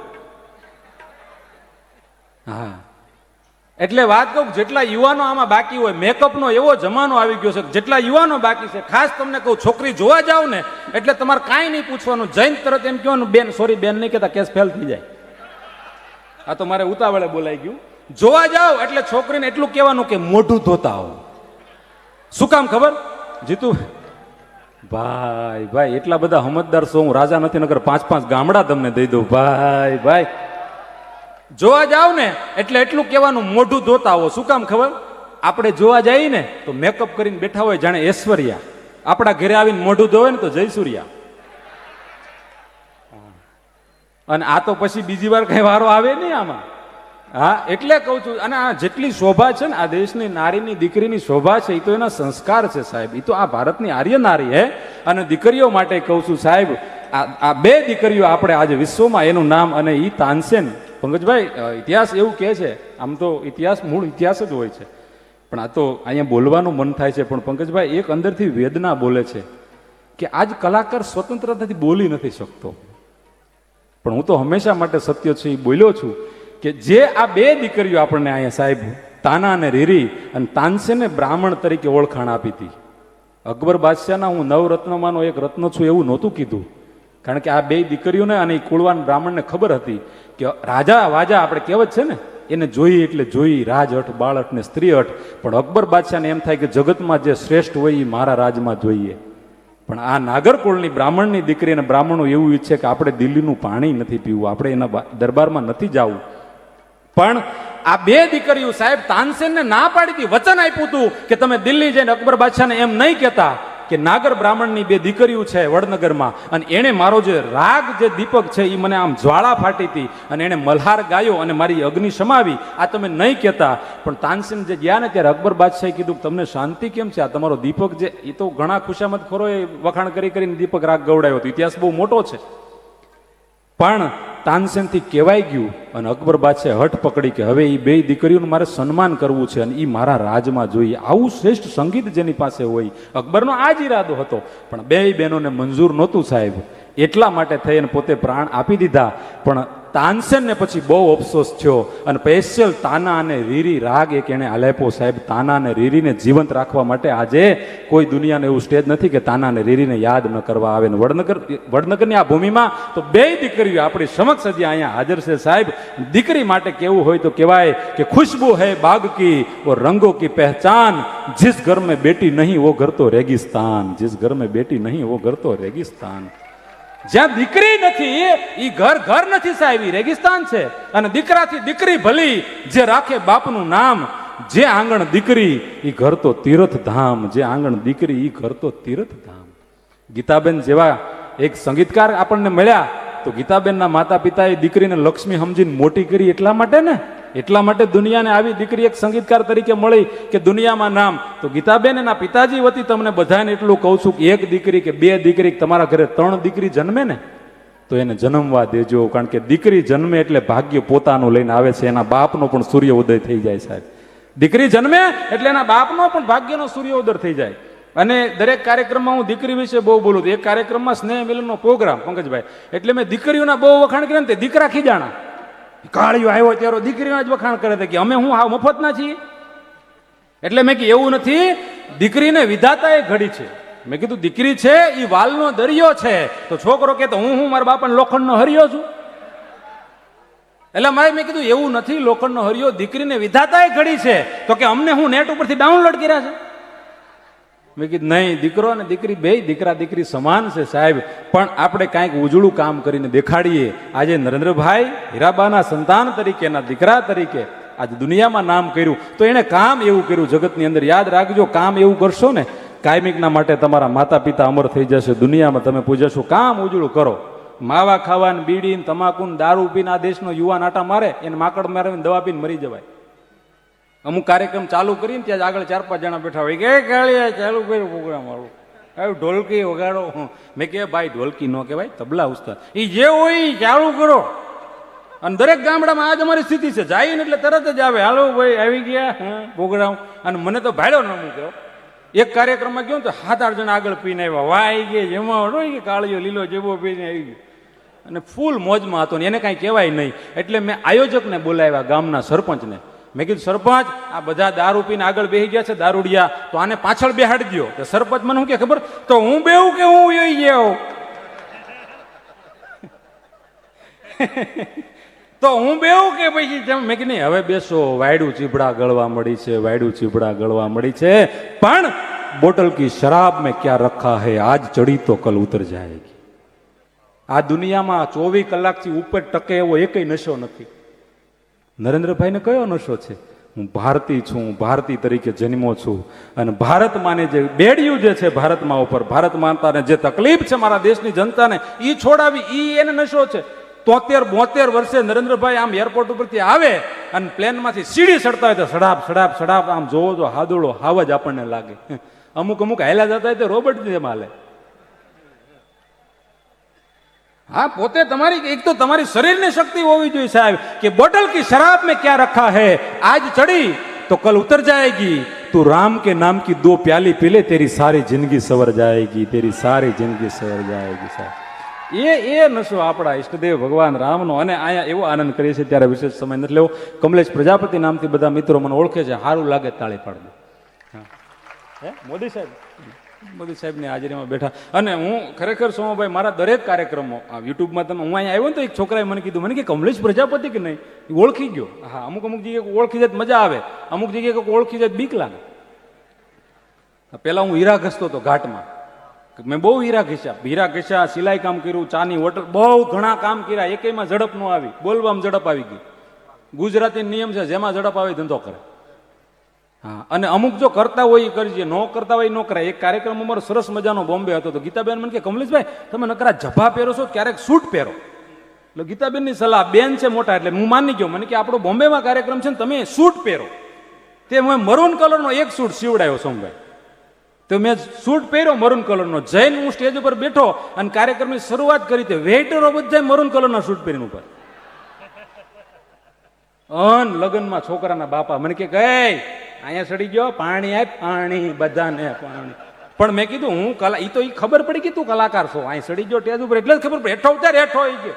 હા, એટલે વાત કહું, જેટલા યુવાનો આમાં બાકી હોય, મેકઅપનો એવો જમાનો આવી ગયો છે, જેટલા યુવાનો બાકી છે. ખાસ તમને કહું, છોકરી જોવા જાવ ને એટલે તમારે કાંઈ નહીં પૂછવાનું, જઈને તરત એમ કહેવાનું, બેન સોરી, બેન નહીં કહેતા, કેસ ફેલ થઈ જાય. આ તો મારે ઉતાવળે બોલાઈ ગયું. જોવા જાવ એટલે છોકરીને એટલું કહેવાનું કે મોઢું ધોતા આવો. શું કામ ખબર જીતુ ભાઈ? ભાઈ એટલા બધા સમજદાર છો, હું રાજા નથી, નગર 5-5 ગામડા તમને દઈ દઉં. ભાઈ ભાઈ જોવા જાવ ને એટલે એટલું કહેવાનું, મોઢું ધોતા આવો. શું કામ ખબર? આપણે જોવા જઈએ ને તો મેકઅપ કરીને બેઠા હોય જાણે ઐશ્વર્યા, આપણા ઘરે આવીને મોઢું ધોવે ને તો જયસૂર્યા. અને આ તો પછી બીજી વાર કઈ વારો આવે નહીં આમાં. હા, એટલે કહું છું. અને આ જેટલી શોભા છે ને, આ દેશની નારીની દીકરીની શોભા છે, એ તો એના સંસ્કાર છે સાહેબ. એ તો આ ભારતની આર્ય નારી હે. અને દીકરીઓ માટે કહું છું સાહેબ, આ 2 દીકરીઓ આપણે આજે વિશ્વમાં એનું નામ, અને એ તાનસેન. પંકજભાઈ, ઇતિહાસ એવું કહે છે, આમ તો ઇતિહાસ મૂળ ઇતિહાસ જ હોય છે, પણ આ તો અહીંયા બોલવાનું મન થાય છે. પણ પંકજભાઈ, એક અંદરથી વેદના બોલે છે કે આજ કલાકાર સ્વતંત્રતાથી બોલી નથી શકતો. પણ હું તો હંમેશા માટે સત્ય છે એ બોલ્યો છું કે જે આ 2 દીકરીઓ આપણને અહીંયા સાહેબ, તાના અને રીરી, અને તાનસેને બ્રાહ્મણ તરીકે ઓળખાણ આપી હતી. અકબર બાદશાહના હું 9 રત્નમાંનો એક રત્ન છું એવું નહોતું કીધું. કારણ કે આ 2 દીકરીઓને અને એ કુળવાન બ્રાહ્મણને ખબર હતી કે રાજા વાજા, આપણે કહેવત છે ને, એને જોઈએ એટલે જોઈ, રાજ હઠ બાળહઠ ને સ્ત્રી હઠ. પણ અકબર બાદશાહને એમ થાય કે જગતમાં જે શ્રેષ્ઠ હોય એ મારા રાજમાં જોઈએ. પણ આ નાગરકુળની બ્રાહ્મણની દીકરી અને બ્રાહ્મણો એવું ઈચ્છે કે આપણે દિલ્હીનું પાણી નથી પીવું, આપણે એના દરબારમાં નથી જવું. પણ આ 2 દીકરીઓ સાહેબ તાનસેનને ના પાડી હતી, વચન આપ્યું હતું કે તમે દિલ્હી જઈને અકબર બાદશાહને એમ નહીં કહેતા કે નાગર બ્રાહ્મણની 2 દીકરીઓ છે વડનગરમાં, અને એને મારો જે રાગ, જે દીપક છે એ મને આમ જ્વાળા ફાટી હતી અને એને મલ્હાર ગાયો અને મારી અગ્નિ સમાવી, આ તમે નહીં કહેતા. પણ તાનસેન જે ગયા ને ત્યારે અકબર બાદશાહે કીધું તમને શાંતિ કેમ છે? આ તમારો દીપક જે, એ તો ઘણા ખુશામત ખોરોએ વખાણ કરી કરીને દીપક રાગ ગવડાયો હતો, ઇતિહાસ બહુ મોટો છે. પણ તાનસેનથી કહેવાય ગયું અને અકબર બાદશાહે હઠ પકડી કે હવે એ 2 દીકરીઓનું મારે સન્માન કરવું છે અને એ મારા રાજમાં જોઈએ. આવું શ્રેષ્ઠ સંગીત જેની પાસે હોય, અકબરનો આ જ ઈરાદો હતો. પણ 2 બહેનોને મંજૂર નહોતું સાહેબ, એટલા માટે થઈને પોતે પ્રાણ આપી દીધા. પણ તાનસેનને પછી બહુ અફસોસ થયો અને સ્પેશિયલ તાના અને રીરી રાગ એક એને આલેપો સાહેબ. તાના અને રીરીને જીવંત રાખવા માટે આજે કોઈ દુનિયાને એવું સ્ટેજ નથી કે તાના અને રીરીને યાદ ન કરવા આવે. વડનગરની આ ભૂમિમાં તો 2 દીકરીઓ આપણી સમક્ષ હજી અહીંયા હાજર છે સાહેબ. દીકરી માટે કેવું હોય તો કહેવાય કે ખુશ્બુ હૈ બાગ કી વો રંગો કી પહેચાન, जिस घर में बेटी नहीं वो घर तो रेगिस्तान, जिस घर में बेटी नहीं वो घर तो रेगिस्तान. જ્યાં દીકરી નથી એ ઘર નથી સાહેબ, રેગિસ્તાન છે. અને દીકરાથી દીકરી ભલી જે રાખે બાપનું નામ, જે આંગણ દીકરી એ ઘર તો તીર્થ ધામ, જે આંગણ દીકરી એ ઘર તો તીર્થ ધામ. ગીતાબેન જેવા એક સંગીતકાર આપણને મળ્યા તો ગીતાબેનના માતા પિતાએ દીકરીને લક્ષ્મી સમજીને મોટી કરી એટલા માટે ને, એટલા માટે દુનિયાને આવી દીકરી એક સંગીતકાર તરીકે મળી કે દુનિયામાં નામ. તો ગીતાબેન એના પિતાજી વતી તમને બધાને એટલું કહું છું કે એક દીકરી કે બે દીકરી, તમારા ઘરે 3 દીકરી જન્મે ને તો એને જન્મવા દેજો. કારણ કે દીકરી જન્મે એટલે ભાગ્ય પોતાનું લઈને આવે છે. એના બાપનો પણ સૂર્ય ઉદય થઈ જાય સાહેબ. દીકરી જન્મે એટલે એના બાપનો પણ ભાગ્યનો સૂર્ય ઉદય થઈ જાય. અને દરેક કાર્યક્રમમાં હું દીકરી વિશે બહુ બોલું. એક કાર્યક્રમમાં સ્નેહ મિલનનો પ્રોગ્રામ પંકજભાઈ, એટલે મેં દીકરીઓના બહુ વખાણ કર્યા ને તે દીકરા ખીજાણા. કાળિયો આવ્યો ત્યારે દીકરીઓના જ વખાણ કરે કે અમે હું હાવ મફતના છીએ. એટલે મેં કીધું એવું નથી, દીકરીને વિધાતાએ ઘડી છે. મેં કીધું દીકરી છે એ વાલનો દરિયો છે. તો છોકરો કે હું મારા બાપાને લોખંડનો હરિયો છું. એટલે મેં કીધું એવું નથી, લોખંડનો હરિયો દીકરીને વિધાતાએ ઘડી છે. તો કે અમને હું નેટ ઉપરથી ડાઉનલોડ કર્યા છે. મેં કીધું નહીં, દીકરો અને દીકરી બે દીકરા દીકરી સમાન છે સાહેબ. પણ આપણે કાંઈક ઉજળું કામ કરીને દેખાડીએ. આજે નરેન્દ્રભાઈ હીરાબાના સંતાન તરીકે, એના દીકરા તરીકે આજે દુનિયામાં નામ કર્યું. તો એને કામ એવું કર્યું જગતની અંદર. યાદ રાખજો, કામ એવું કરશો ને કાયમિકના માટે તમારા માતા પિતા અમર થઈ જશે. દુનિયામાં તમે પૂજશો. કામ ઉજળું કરો. માવા ખાવાને, બીડી, તમાકુ, દારૂ પીને આ દેશનો યુવાન આટા મારે, એને માકડ મારે, દવા પીને મરી જવાય. અમુક કાર્યક્રમ ચાલુ કરીને ત્યાં આગળ 4-5 જણા બેઠા હોય કે કાળિયા ચાલુ કર્યું પ્રોગ્રામ વાળું, આવ્યું ઢોલકી વગાડો. મેં કે ભાઈ ઢોલકી ન કહેવાય, તબલા ઉસ્તાદ. એ જે હોય એ ચાલુ કરો. અને દરેક ગામડામાં આજ અમારી સ્થિતિ છે. જાય ને એટલે તરત જ આવે, હાલો ભાઈ આવી ગયા પ્રોગ્રામ. અને મને તો ભાડ્યો ન મૂક્યો. એક કાર્યક્રમમાં ગયો તો 7-8 જણા આગળ પીને આવ્યા. વાઈ ગયા જેમાં હોય કે કાળિયો લીલો જેવો પીને આવી ગયો અને ફૂલ મોજમાં હતો ને એને કાંઈ કહેવાય નહીં. એટલે મેં આયોજકને બોલાવ્યા, ગામના સરપંચને. મેં કીધું સરપંચ, આ બધા દારૂ પીને આગળ બેસી ગયા છે દારૂડિયા, તો આને પાછળ બેહાડી દો. તો સરપંચ મને શું કે ખબર, તો હું બેવું કે હું યોઈ ગયો તો હું બેવું કે પછી મેં કે નહીં હવે બેસો, વાયડું ચીબડા ગળવા મળી છે, વાયડું ચીબડા ગળવા મળી છે. પણ બોટલ કી શરાબ મેં ક્યાં રખા હૈ, આજ ચડી તો કલ ઉતર જાયેગી. આ દુનિયામાં 24 કલાકથી ઉપર ટકે એવો એકય નશો નથી. નરેન્દ્રભાઈને કયો નશો છે? હું ભારતીય છું, ભારતીય તરીકે જન્મો છું. અને ભારત માને જે બેડિયું જે છે ભારતમાં ઉપર, ભારત માતાને જે તકલીફ છે મારા દેશની જનતાને, એ છોડાવી, એ એને નશો છે. 73-72 વર્ષે નરેન્દ્રભાઈ આમ એરપોર્ટ ઉપરથી આવે અને પ્લેનમાંથી સીડી ચડતા હોય તો સડાપ સડાપ સડાપ આમ જોવો તો હાદોળો હાવ જ આપણને લાગે. અમુક હાલ્યા જતા હોય તો રોબોટ જેમ હાલે. હા, પોતે તમારી એક તો તમારી શરીરની શક્તિ હોવી જોઈએ સાહેબ કે બોટલ કી શરાબ में क्या रखा है, आज चढ़ी तो कल उतर जाएगी. तू राम के नाम की 2 प्याली पी ले, तेरी सारी जिंदगी सवर जाएगी, तेरी सारी जिंदगी सवर जाएगी साહેબ. એ નશો આપણા ઈષ્ટદેવ ભગવાન રામનો. અને અહીંયા એવો આનંદ કરીએ છીએ ત્યારે વિશેષ સમય નથી લેવો. કમલેશ પ્રજાપતિ નામથી બધા મિત્રો મને ઓળખે છે. સારું લાગે તાળી પાડજો. હે મોદી સાહેબ, મોદી સાહેબની હાજરીમાં બેઠા. અને હું ખરેખર સોમાભાઈ મારા દરેક કાર્યક્રમો યુટ્યુબમાં તમે, હું અહીંયા આવ્યો ને તો એક છોકરાએ મને કીધું, મને કે કમલેશ પ્રજાપતિ કે નહીં, એ ઓળખી ગયો. હા, અમુક જગ્યાએ ઓળખી જાય મજા આવે, અમુક જગ્યાએ ઓળખી જાય બીક લાગે. પેલા હું હીરા ઘસતો હતો ઘાટમાં, મેં બહુ હીરા ઘસ્યા, સિલાઈ કામ કર્યું, ચાની હોટલ, બહુ ઘણા કામ કર્યા. એકેયમાં ઝડપ ન આવી, બોલવામાં ઝડપ આવી ગઈ. ગુજરાતી નિયમ છે, જેમાં ઝડપ આવે ધંધો કરે. હા, અને અમુક જો કરતા હોય એ કરજે, ન કરતા હોય ન કરાય. એક કાર્યક્રમ અમારો સરસ મજાનો બોમ્બે હતો તો ગીતાબેન મને કે કમલેશભાઈ તમે નકરા જભા પહેરો છો, ક્યારેક સૂટ પહેરો. એટલે ગીતાબેનની સલાહ, બેન છે મોટા એટલે હું માની ગયો. મને કે આપણો બોમ્બેમાં કાર્યક્રમ છે ને તમે સૂટ પહેરો. તે મેં મરૂન કલરનો એક સૂટ સીવડાયો સોમભાઈ. તો મેં સૂટ પહેર્યો મરૂન કલરનો, જઈને હું સ્ટેજ ઉપર બેઠો અને કાર્યક્રમની શરૂઆત કરી. તે વેઇટરો બધા મરૂન કલરના સૂટ પહેરીને ઉપર. લગ્નમાં છોકરાના બાપા મને કે અહીંયા સડી ગયો, પાણી આપ, પાણી બધાને પાણી. પણ મેં કીધું હું કલા, એ તો ખબર પડી કે તું કલાકાર છો. અહીં સડી ગયો સ્ટેજ ઉપર એટલે જ ખબર પડી. હેઠો ઉતાર, હેઠો આવી ગયો.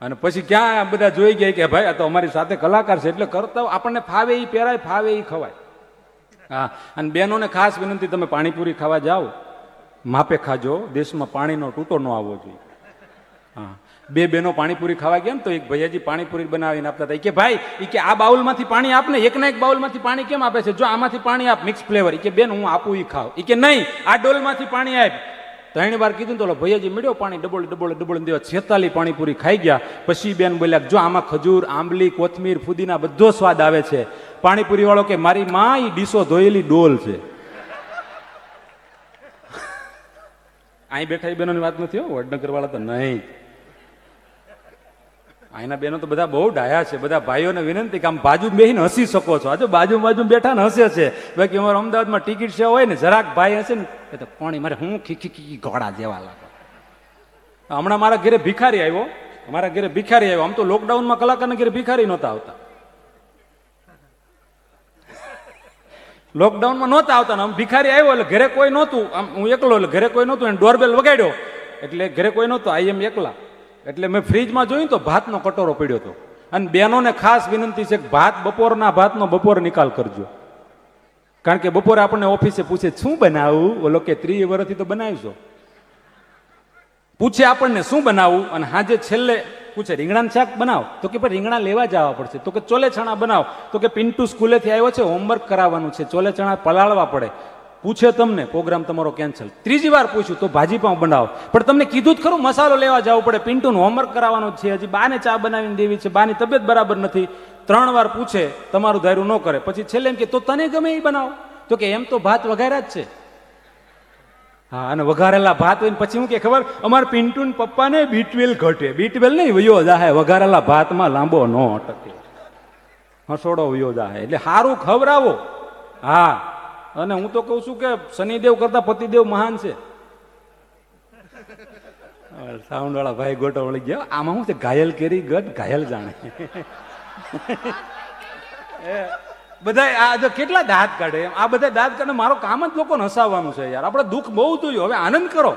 અને પછી ક્યાં બધા જોઈ ગયા કે ભાઈ આ તો અમારી સાથે કલાકાર છે એટલે કરતા આપણને ફાવે એ પહેરાય, ફાવે એ ખવાય. હા, અને બહેનોને ખાસ વિનંતી, તમે પાણીપુરી ખાવા જાઓ માપે ખાજો, દેશમાં પાણીનો તૂટો ન આવવો જોઈએ. હા, 2 બહેનો પાણીપુરી ખાવા ગયા ને તો એક ભૈયાજી પાણીપુરી બનાવીને આપતા હતા. કે ભાઈ એ કે આ બાઉલમાંથી પાણી આપને, એકના એક બાઉલમાંથી પાણી કેમ આપે છે, જો આમાંથી પાણી આપ મિક્સ ફ્લેવર. એ કે બેન હું આપું એ ખાવ. એ કે નહીં, આ ડોલમાંથી પાણી આપ. ત્રણ વાર કીધું તો ભૈયાજી મળ્યો પાણી ડબોળી દેવા 46 પાણીપુરી ખાઈ ગયા. પછી બેન બોલ્યા જો આમાં ખજૂર, આંબલી, કોથમીર, ફુદીના બધો સ્વાદ આવે છે. પાણીપુરી વાળો કે મારી માં ઈ ડીસો ધોયેલી ડોલ છે. અહીં બેઠા એ બહેનોની વાત નથી, વડનગર વાળા તો નહીં. અહીંના બહેનો તો બધા બહુ ડાયા છે. બધા ભાઈઓને વિનંતી કે આમ બાજુ બેહીને હસી શકો છો. આજે બાજુ બેઠા ને હસે છે. બાકી અમારે અમદાવાદમાં ટિકિટ છે હોય ને જરાક ભાઈ હશે ને એ તો પાણી મારે હું ખીખી ઘોડા જેવા લાગે. હમણાં મારા ઘરે ભિખારી આવ્યો. આમ તો લોકડાઉનમાં કલાકારના ઘરે ભિખારી નહોતા આવતા. લોકડાઉનમાં નહોતા આવતા ને આમ ભિખારી આવ્યો એટલે ઘરે કોઈ નહોતું. આમ હું એકલો એટલે ઘરે કોઈ નહોતું. એને ડોરબેલ વગાડ્યો એટલે ઘરે કોઈ નહોતું. આઈ એમ એકલા. એટલે મેં ફ્રીજમાં જોયું તો ભાતનો કટોરો પડ્યો હતો. અને બહેનોને ખાસ વિનંતી છે કે બપોરના ભાતનો બપોર નિકાલ કરજો. કારણ કે બપોરે આપણને ઓફિસે પૂછે શું બનાવું, ઓલો કે 30 વર્ષથી તો બનાવીશો. પૂછે આપણને શું બનાવું અને હાજે છેલ્લે પૂછે રીંગણાનું શાક બનાવ, તો કે ભાઈ રીંગણા લેવા જવા પડશે. તો કે ચોલે ચણા બનાવ, તો કે પિન્ટુ સ્કૂલેથી આવ્યો છે હોમવર્ક કરાવવાનું છે, ચોલે ચણા પલાળવા પડે. પૂછે તમને પ્રોગ્રામ તમારો કેન્સલ. ત્રીજી વાર પૂછ્યું તો ભાજી પાઉં બનાવો, પણ તમને કીધું જ ખરું મસાલો લેવા જવું પડે, પિન્ટુનું હોમવર્ક કરાવવાનું છે, હજી બાને ચા બનાવીને દેવી છે, બાની તબિયત બરાબર નથી. 3 વાર પૂછે, તમારું ધાર્યું ન કરે. પછી છેલ્લે એમ કે તો તને ગમે એ બનાવો. તો કે એમ તો ભાત વઘાર્યા જ છે. હા, અને વઘારેલા ભાત હોય પછી હું કે ખબર અમારે પિન્ટુ ને પપ્પાને B12 ઘટે. B12 નહીં વયો જાહે, વઘારેલા ભાતમાં લાંબો ન અટકે, હસોડો વયો જાહે. એટલે સારું ખવડાવો. હા, અને હું તો કઉ છું કે શનિદેવ કરતા પતિદેવ મહાન છે. સાઉન્ડ વાળા ભાઈ ગોટો વળી ગયા. આમાં શું છે, ઘાયલ કેરી ગઢ ઘાયલ જાણે. બધા આ જો કેટલા દાંત કાઢે. આ બધા દાંત કાઢે. મારો કામ જ લોકોને હસાવવાનું છે યાર. આપણે દુઃખ બહુ થયું, હવે આનંદ કરો.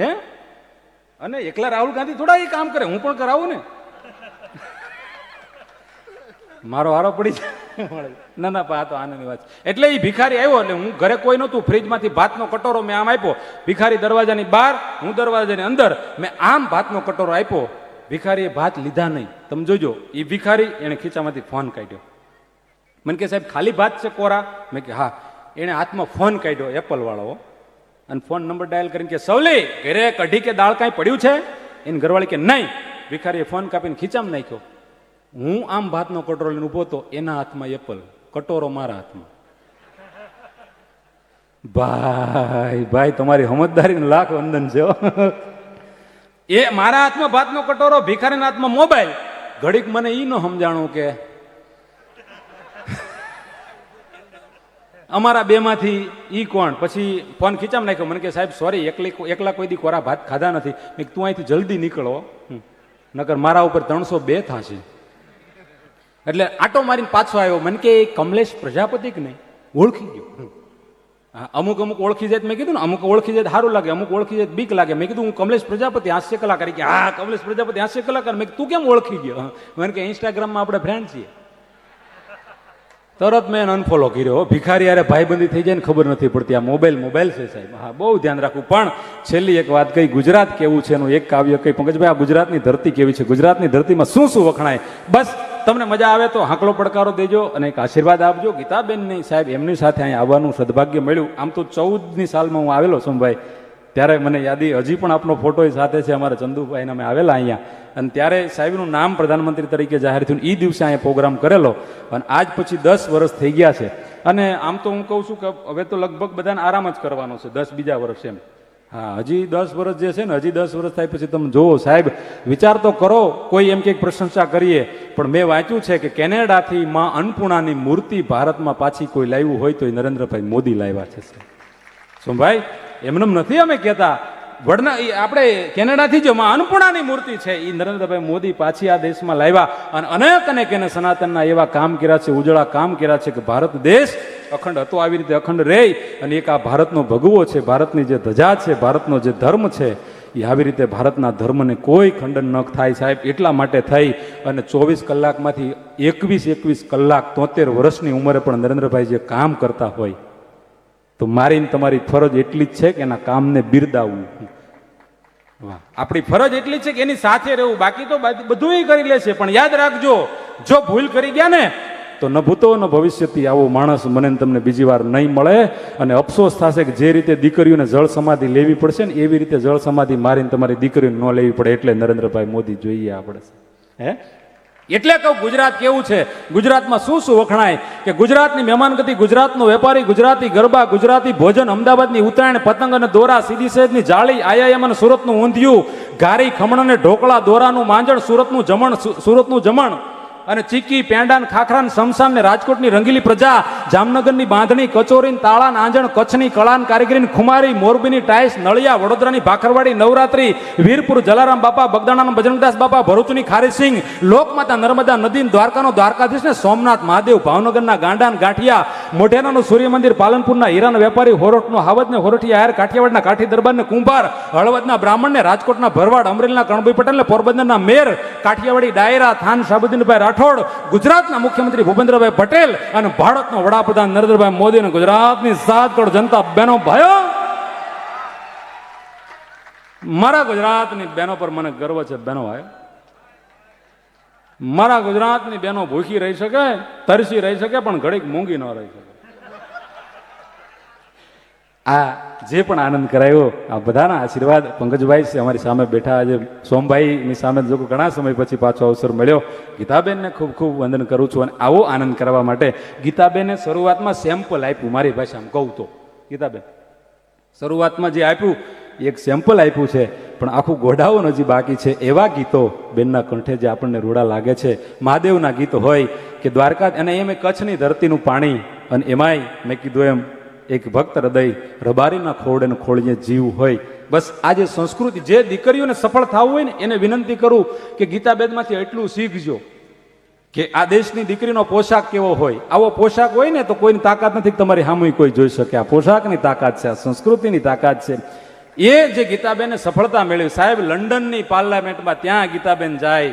હે, અને એકલા રાહુલ ગાંધી થોડા એ કામ કરે, હું પણ કરાવું ને. મારો હારો પડી જાય. ના પા, તો આનંદની વાત છે. એટલે એ ભિખારી આવ્યો એટલે હું ઘરે કોઈ નહોતું. ફ્રીજમાંથી ભાતનો કટોરો મેં આમ આપ્યો. ભિખારી દરવાજાની બહાર, હું દરવાજાની અંદર. મેં આમ ભાતનો કટોરો આપ્યો. ભિખારીએ ભાત લીધા નહીં. તમે જોજો, એ ભિખારી એને ખીચામાંથી ફોન કાઢ્યો. મને કે સાહેબ ખાલી ભાત છે કોરા? મેં કે હા. એને હાથમાં ફોન કાઢ્યો, એપલ વાળો, અને ફોન નંબર ડાયલ કરીને કે સવલી ઘરે કઢી કે દાળ કાંઈ પડ્યું છે? એની ઘરવાળી કે નહીં. ભિખારીએ ફોન કાપીને ખીચામાં નાખ્યો. હું આમ ભાતનો કટોરો લઈને ઉભો હતો, એના હાથમાં એપલ, કટોરો મારા હાથમાં. ભાઈ તમારી સમજદારીને લાખ વંદન છે. એ મારા હાથમાં ભાતનો કટોરો, ભિખારીના હાથમાં મોબાઈલ. ઘડીક મને ઈ ન સમજાણું કે અમારા બેમાંથી ઈ કોણ. પછી ફોન ખીચામાં નાખ્યો. મને કે સાહેબ સોરી, એકલા કોઈ દી કોરા ભાત ખાધા નથી. મેં તું અહીંથી જલ્દી નીકળો, નકર મારા ઉપર 302 થશે. એટલે આટો મારીને પાછો આવ્યો. મને કે કમલેશ પ્રજાપતિ કે નહીં? ઓળખી ગયો. અમુક ઓળખી જાય મેં કીધું ને, અમુક ઓળખી જાય સારું લાગે, અમુક ઓળખી જાય બીક લાગે. મેં કીધું હું કમલેશ પ્રજાપતિ હાસ્ય કલાકાર. કે હા કમલેશ પ્રજાપતિ હાસ્ય કલાકાર. મેં તું કેમ ઓળખી ગયો? મને કે ઇન્સ્ટાગ્રામમાં આપણે ફ્રેન્ડ છીએ. તરત મેં અનફોલો કર્યો. ભિખારી યારે ભાઈબંધી થઈ જાય ને ખબર નથી પડતી. આ મોબાઈલ છે સાહેબ. હા, બહુ ધ્યાન રાખવું. પણ છેલ્લી એક વાત કઈ, ગુજરાત કેવું છે એનું એક કાવ્ય કઈ. પંકજભાઈ, આ ગુજરાતની ધરતી કેવી છે, ગુજરાતની ધરતીમાં શું શું વખણાય. બસ તમને મજા આવે તો હાંકલો પડકારો દેજો અને એક આશીર્વાદ આપજો. ગીતાબેનની સાહેબ એમની સાથે અહીં આવવાનું સદભાગ્ય મળ્યું. આમ તો 14ની સાલમાં હું આવેલો સોમભાઈ, ત્યારે મને યાદી હજી પણ આપનો ફોટો સાથે છે. અમારા ચંદુભાઈને અમે આવેલા અહીંયા, અને ત્યારે સાહેબનું નામ પ્રધાનમંત્રી તરીકે જાહેર થયું. એ દિવસે અહીંયા પ્રોગ્રામ કરેલો, અને આજ પછી 10 વર્ષ થઈ ગયા છે. અને આમ તો હું કહું છું કે હવે તો લગભગ બધાને આરામ જ કરવાનો છે, 10 બીજા વર્ષ એમ. હા, હજી 10 વર્ષ જે છે ને, હજી 10 વર્ષ થાય પછી તમે જોવો સાહેબ, વિચાર તો કરો. કોઈ એમ કે પ્રશંસા કરીએ, પણ મેં વાંચ્યું છે કે કેનેડાથી માં અન્નપૂર્ણાની મૂર્તિ ભારતમાં પાછી કોઈ લાવ્યું હોય તો એ નરેન્દ્રભાઈ મોદી લાવ્યા છે. શું ભાઈ, એમનેમ નથી અમે કહેતા. આપણે કેનેડાથી જ માં અન્નપૂર્ણાની મૂર્તિ છે એ નરેન્દ્રભાઈ મોદી પાછી આ દેશમાં લાવ્યા. અને અનેક એને સનાતનના એવા કામ કર્યા છે, ઉજળા કામ કર્યા છે કે ભારત દેશ અખંડ હતો, આવી રીતે અખંડ રહે. અને એક આ ભારતનો ભગવો છે, ભારતની જે ધજા છે, ભારતનો જે ધર્મ છે, એ આવી રીતે ભારતના ધર્મને કોઈ ખંડન ન થાય સાહેબ. એટલા માટે થઈ અને 24 કલાકમાંથી 21 કલાક 73 વર્ષની ઉંમરે પણ નરેન્દ્રભાઈ જે કામ કરતા હોય, તો મારી તમારી ફરજ એટલી જ છે કે એના કામને બિરદાવવું. આપણી ફરજ એટલી છે કે એની સાથે રહેવું. બાકી તો બધું કરી લે છે, પણ યાદ રાખજો, જો ભૂલ કરી ગયા ને તો ન ભૂતો ન ભવિષ્યથી આવો માણસ મને ને તમને બીજી વાર નહીં મળે. અને અફસોસ થશે કે જે રીતે દીકરીઓને જળ સમાધિ લેવી પડશે ને એવી રીતે જળ સમાધિ મારીને તમારી દીકરીઓને ન લેવી પડે. એટલે નરેન્દ્રભાઈ મોદી જોઈએ આપણે. હે એટલે કહું ગુજરાત કેવું છે, ગુજરાતમાં શું શું વખણાય કે ગુજરાતની મહેમાનગતિ, ગુજરાતનો વેપારી, ગુજરાતી ગરબા, ગુજરાતી ભોજન, અમદાવાદની ઉત્તરાયણ, પતંગ અને દોરા, સીધી સહેજની જાળી, આઈઆઈએમ અને સુરતનું ઊંધિયું, ઘારી, ખમણ અને ઢોકળા, દોરાનું માંજણ, સુરતનું જમણ અને ચીકી, પેંડા, ખાખરા, સમસાન ને રાજકોટની રંગીલી પ્રજા, જામનગરની બાંધણી, કચોરી, તાળા, આંજણ, કચ્છની કળાન કારીગરી, ખુમારી, મોરબીની ટાઈસ, નળિયા, વડોદરાની ભાખરવાડી, નવરાત્રી, વીરપુર જલારામ બાપા, બગદાણાના બજરંગદાસ બાપા, ભરૂચની ખારીસિંગ, લોકમાતા નર્મદા નદી, દ્વારકાનો દ્વારકાધીશ ને સોમનાથ મહાદેવ, ભાવનગરના ગાંડા ગાંઠિયા, મોઢેરાનું સૂર્ય મંદિર, પાલનપુરના હીરાના વેપારી, હોરઠનો હાવજ ને હોરઠિયા હાર, કાઠિયાવાડના કાઠી દરબાર ને કુંભાર, હળવદના બ્રાહ્મણ ને રાજકોટના ભરવાડ, અમરેલીના કણભાઈ પટેલ ને પોરબંદરના મેર, કાઠિયાવાડી ડાયરા, થાન શાહબુદ્દીનભાઈ રાઠોડ, ગુજરાતના મુખ્યમંત્રી ભૂપેન્દ્રભાઈ પટેલ અને ભારતના વડાપ્રધાન નરેન્દ્રભાઈ મોદી અને ગુજરાતની 7 કરોડ જનતા બહેનો ભાઈઓ, મારા ગુજરાતની બહેનો પર મને ગર્વ છે. બહેનો ભાઈ, મારા ગુજરાતની બહેનો ભૂખી રહી શકે, તરસી રહી શકે, પણ ઘડીક મૂંગી ન રહી શકે. આ જે પણ આનંદ કરાયો આ બધાના આશીર્વાદ. પંકજભાઈ અમારી સામે બેઠા, આજે સોમભાઈની સામે જો ઘણા સમય પછી પાછો અવસર મળ્યો. ગીતાબેનને ખૂબ ખૂબ વંદન કરું છું. અને આવો આનંદ કરવા માટે ગીતાબેને શરૂઆતમાં સેમ્પલ આપ્યું. મારી ભાષામાં કહું તો ગીતાબેન શરૂઆતમાં જે આપ્યું એક સેમ્પલ આપ્યું છે, પણ આખું ગોડાઉન હજી બાકી છે. એવા ગીતો બેનના કંઠે જે આપણને રૂડા લાગે છે, મહાદેવના ગીતો હોય કે દ્વારકા, અને એમ કચ્છની ધરતીનું પાણી, અને એમાંય મેં કીધું એમ એક ભક્ત હૃદય રબારીના ખોળે ખોળીએ જીવ હોય. બસ આજે સંસ્કૃતિ, જે દીકરીઓને સફળ થવું હોય ને એને વિનંતી કરું કે ગીતાબેનમાંથી એટલું શીખજો કે આ દેશની દીકરીનો પોશાક કેવો હોય. આવો પોશાક હોય ને તો કોઈની તાકાત નથી કે તમારી સામે કોઈ જોઈ શકે. આ પોશાકની તાકાત છે, આ સંસ્કૃતિની તાકાત છે. એ જે ગીતાબેને સફળતા મેળવી, સાહેબ લંડનની પાર્લામેન્ટમાં ત્યાં ગીતાબેન જાય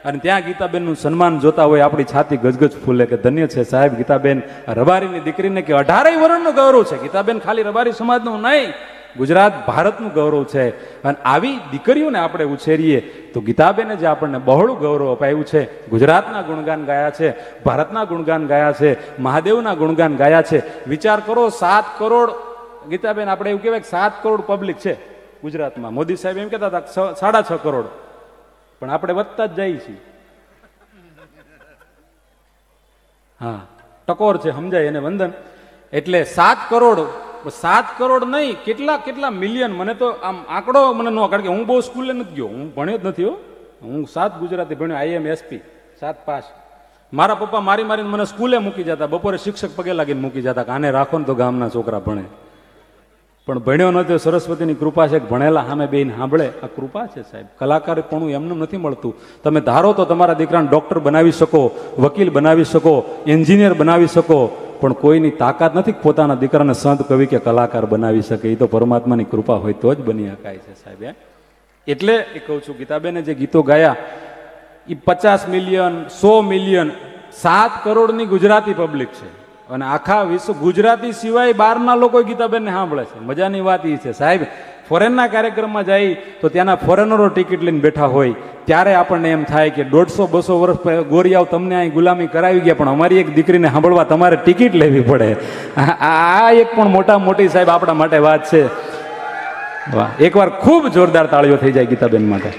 અને ત્યાં ગીતાબેનનું સન્માન જોતા હોય આપણી છાતી ગજગજ ફૂલે કે ધન્ય છે સાહેબ ગીતાબેન. રબારીની દીકરીને કે 18 વર્ષનું ગૌરવ છે. ગીતાબેન ખાલી રબારી સમાજનું નહીં, ગુજરાત ભારતનું ગૌરવ છે. અને આવી દીકરીઓને આપણે ઉછેરીએ તો ગીતાબેને જે આપણને બહોળું ગૌરવ અપાયું છે. ગુજરાતના ગુણગાન ગાયા છે, ભારતના ગુણગાન ગાયા છે, મહાદેવના ગુણગાન ગાયા છે. વિચાર કરો, 7 કરોડ ગીતાબેન, આપણે એવું કહેવાય કે 7 કરોડ પબ્લિક છે ગુજરાતમાં. મોદી સાહેબ એમ કહેતા હતા 6.5 કરોડ, પણ આપણે વધતા જ જઈએ છીએ. હા, ટકોર છે, સમજાય એને વંદન. એટલે 7 કરોડ, 7 કરોડ નહીં, કેટલા મિલિયન. મને તો આમ આંકડો મને ન, કારણ કે હું બહુ સ્કૂલે નથી ગયો, હું ભણ્યો જ નથી. હું 7 ગુજરાતી ભણ્યો, આઈએમ એસપી 7 પાસ. મારા પપ્પા મારીને મને સ્કૂલે મૂકી જતા, બપોરે શિક્ષક પગે લાગીને મૂકી જતા કે આને રાખો ને તો ગામના છોકરા ભણે. પણ ભણ્યો નતો, સરસ્વતીની કૃપા છે. ભણેલા સામે બેન સાંભળે, આ કૃપા છે સાહેબ. કલાકાર પણ એમનું નથી મળતું. તમે ધારો તો તમારા દીકરાને ડોક્ટર બનાવી શકો, વકીલ બનાવી શકો, એન્જિનિયર બનાવી શકો, પણ કોઈની તાકાત નથી પોતાના દીકરાને સંત કવિ કે કલાકાર બનાવી શકે. એ તો પરમાત્માની કૃપા હોય તો જ બની શકાય છે સાહેબ. એટલે એ કહું છું, ગીતાબેને જે ગીતો ગાયા એ 50 મિલિયન, 100 મિલિયન, 7 કરોડની ગુજરાતી પબ્લિક છે. અને આખા વિશ્વ ગુજરાતી સિવાય બહારના લોકો ગીતાબેનને સાંભળે છે. મજાની વાત એ છે સાહેબ. ફોરેનના કાર્યક્રમમાં જાય તો ત્યાંના ફોરેનરો ટિકિટ લઈને બેઠા હોય ત્યારે આપણને એમ થાય કે 150-200 વર્ષ ગોરિયાઓ તમને અહીં ગુલામી કરાવી ગયા, પણ અમારી એક દીકરીને સાંભળવા તમારે ટિકિટ લેવી પડે. આ એક પણ મોટી સાહેબ આપણા માટે વાત છે. વાહ, એકવાર ખૂબ જોરદાર તાળીઓ થઈ જાય ગીતાબેન માટે.